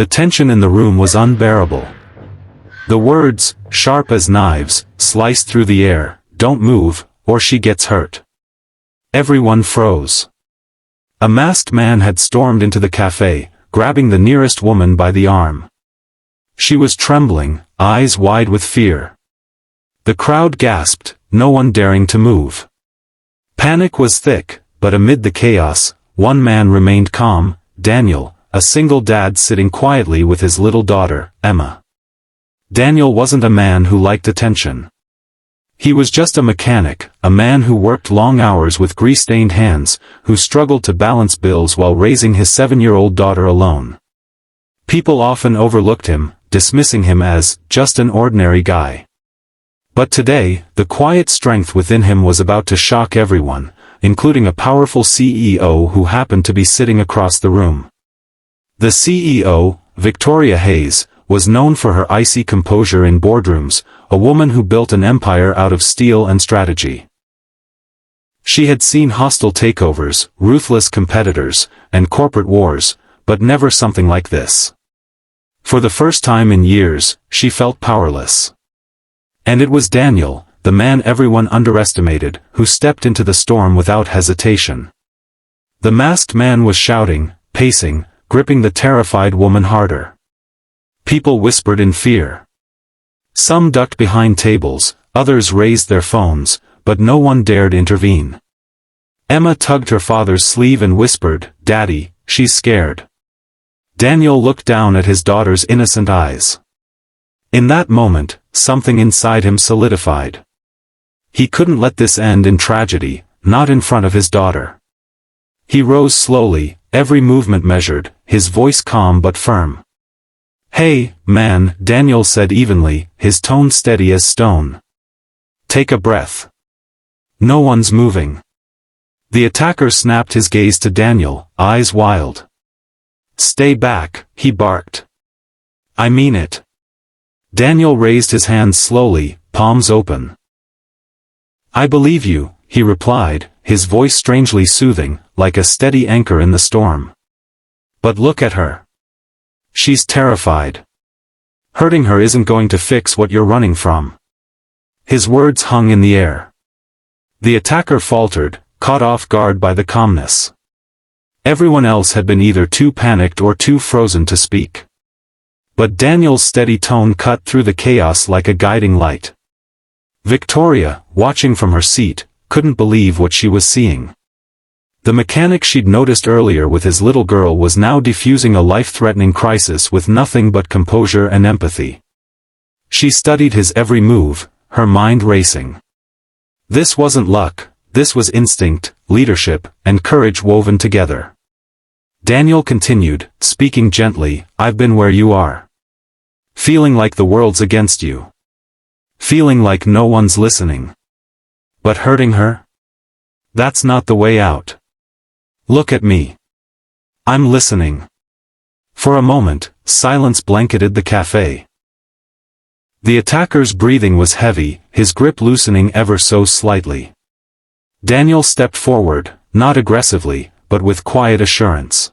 The tension in the room was unbearable. The words, sharp as knives, sliced through the air, "Don't move, or she gets hurt." Everyone froze. A masked man had stormed into the cafe, grabbing the nearest woman by the arm. She was trembling, eyes wide with fear. The crowd gasped, no one daring to move. Panic was thick, but amid the chaos, one man remained calm, Daniel, a single dad sitting quietly with his little daughter, Emma. Daniel wasn't a man who liked attention. He was just a mechanic, a man who worked long hours with grease-stained hands, who struggled to balance bills while raising his 7-year-old daughter alone. People often overlooked him, dismissing him as just an ordinary guy. But today, the quiet strength within him was about to shock everyone, including a powerful CEO who happened to be sitting across the room. The CEO, Victoria Hayes, was known for her icy composure in boardrooms, a woman who built an empire out of steel and strategy. She had seen hostile takeovers, ruthless competitors, and corporate wars, but never something like this. For the first time in years, she felt powerless. And it was Daniel, the man everyone underestimated, who stepped into the storm without hesitation. The masked man was shouting, pacing, gripping the terrified woman harder. People whispered in fear. Some ducked behind tables, others raised their phones, but no one dared intervene. Emma tugged her father's sleeve and whispered, "Daddy, she's scared." Daniel looked down at his daughter's innocent eyes. In that moment, something inside him solidified. He couldn't let this end in tragedy, not in front of his daughter. He rose slowly, every movement measured, his voice calm but firm. "Hey, man," Daniel said evenly, his tone steady as stone. "Take a breath. No one's moving." The attacker snapped his gaze to Daniel, eyes wild. "Stay back," he barked. "I mean it." Daniel raised his hands slowly, palms open. "I believe you," he replied, his voice strangely soothing, like a steady anchor in the storm. "But look at her. She's terrified. Hurting her isn't going to fix what you're running from." His words hung in the air. The attacker faltered, caught off guard by the calmness. Everyone else had been either too panicked or too frozen to speak. But Daniel's steady tone cut through the chaos like a guiding light. Victoria, watching from her seat, couldn't believe what she was seeing. The mechanic she'd noticed earlier with his little girl was now defusing a life-threatening crisis with nothing but composure and empathy. She studied his every move, her mind racing. This wasn't luck, this was instinct, leadership, and courage woven together. Daniel continued, speaking gently, "I've been where you are. Feeling like the world's against you. Feeling like no one's listening. But hurting her? That's not the way out. Look at me. I'm listening." For a moment, silence blanketed the cafe. The attacker's breathing was heavy, his grip loosening ever so slightly. Daniel stepped forward, not aggressively, but with quiet assurance.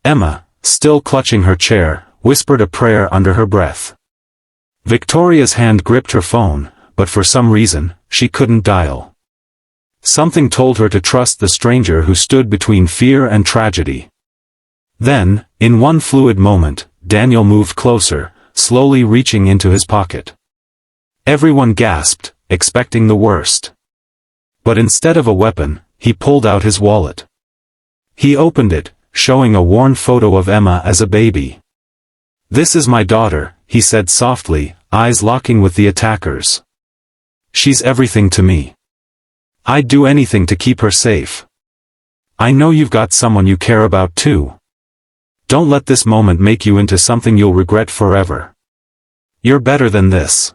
Emma, still clutching her chair, whispered a prayer under her breath. Victoria's hand gripped her phone, but for some reason, she couldn't dial. Something told her to trust the stranger who stood between fear and tragedy. Then, in one fluid moment, Daniel moved closer, slowly reaching into his pocket. Everyone gasped, expecting the worst. But instead of a weapon, he pulled out his wallet. He opened it, showing a worn photo of Emma as a baby. "This is my daughter," he said softly, eyes locking with the attackers. "She's everything to me. I'd do anything to keep her safe. I know you've got someone you care about too. Don't let this moment make you into something you'll regret forever. You're better than this."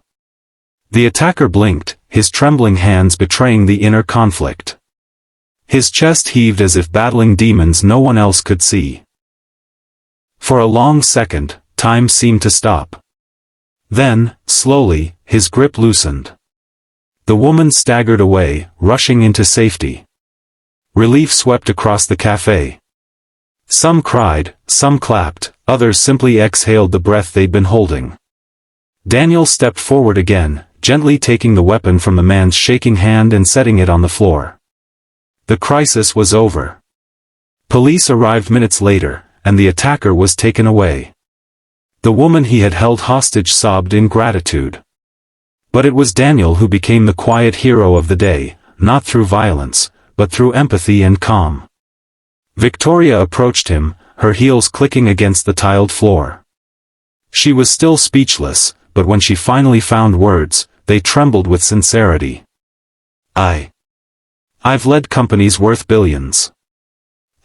The attacker blinked, his trembling hands betraying the inner conflict. His chest heaved as if battling demons no one else could see. For a long second, time seemed to stop. Then, slowly, his grip loosened. The woman staggered away, rushing into safety. Relief swept across the cafe. Some cried, some clapped, others simply exhaled the breath they'd been holding. Daniel stepped forward again, gently taking the weapon from the man's shaking hand and setting it on the floor. The crisis was over. Police arrived minutes later, and the attacker was taken away. The woman he had held hostage sobbed in gratitude. But it was Daniel who became the quiet hero of the day, not through violence, but through empathy and calm. Victoria approached him, her heels clicking against the tiled floor. She was still speechless, but when she finally found words, they trembled with sincerity. I've led companies worth billions.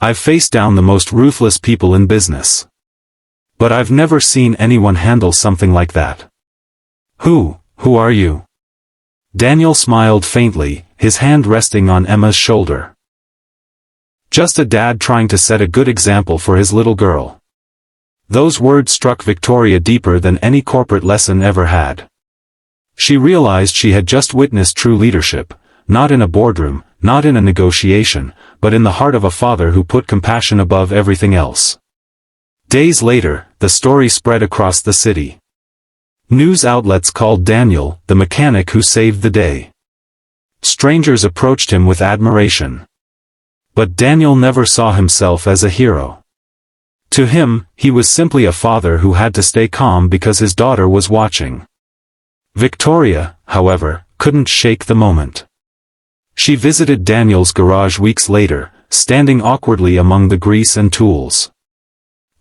I've faced down the most ruthless people in business. But I've never seen anyone handle something like that. Who are you? Daniel smiled faintly, his hand resting on Emma's shoulder. Just a dad trying to set a good example for his little girl. Those words struck Victoria deeper than any corporate lesson ever had. She realized she had just witnessed true leadership, not in a boardroom, not in a negotiation, but in the heart of a father who put compassion above everything else. Days later, the story spread across the city. News outlets called Daniel the mechanic who saved the day. Strangers approached him with admiration. But Daniel never saw himself as a hero. To him, he was simply a father who had to stay calm because his daughter was watching. Victoria, however, couldn't shake the moment. She visited Daniel's garage weeks later, standing awkwardly among the grease and tools.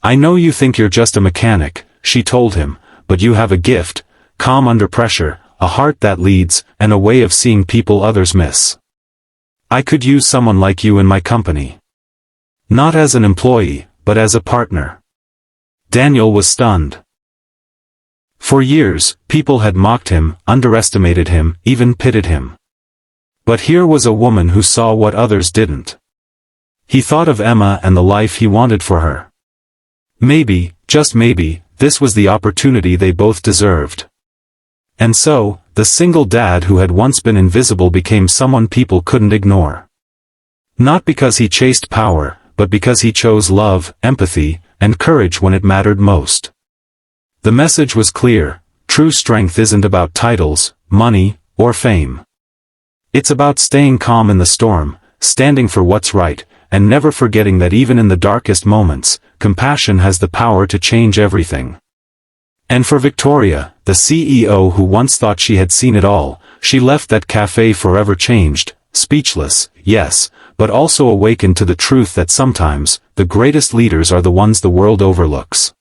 "I know you think you're just a mechanic," she told him, "but you have a gift, calm under pressure, a heart that leads, and a way of seeing people others miss. I could use someone like you in my company. Not as an employee, but as a partner." Daniel was stunned. For years, people had mocked him, underestimated him, even pitted him. But here was a woman who saw what others didn't. He thought of Emma and the life he wanted for her. Maybe, just maybe, this was the opportunity they both deserved. And so, the single dad who had once been invisible became someone people couldn't ignore. Not because he chased power, but because he chose love, empathy, and courage when it mattered most. The message was clear: true strength isn't about titles, money, or fame. It's about staying calm in the storm, standing for what's right, and never forgetting that even in the darkest moments, compassion has the power to change everything. And for Victoria, the CEO who once thought she had seen it all, she left that cafe forever changed, speechless, yes, but also awakened to the truth that sometimes, the greatest leaders are the ones the world overlooks.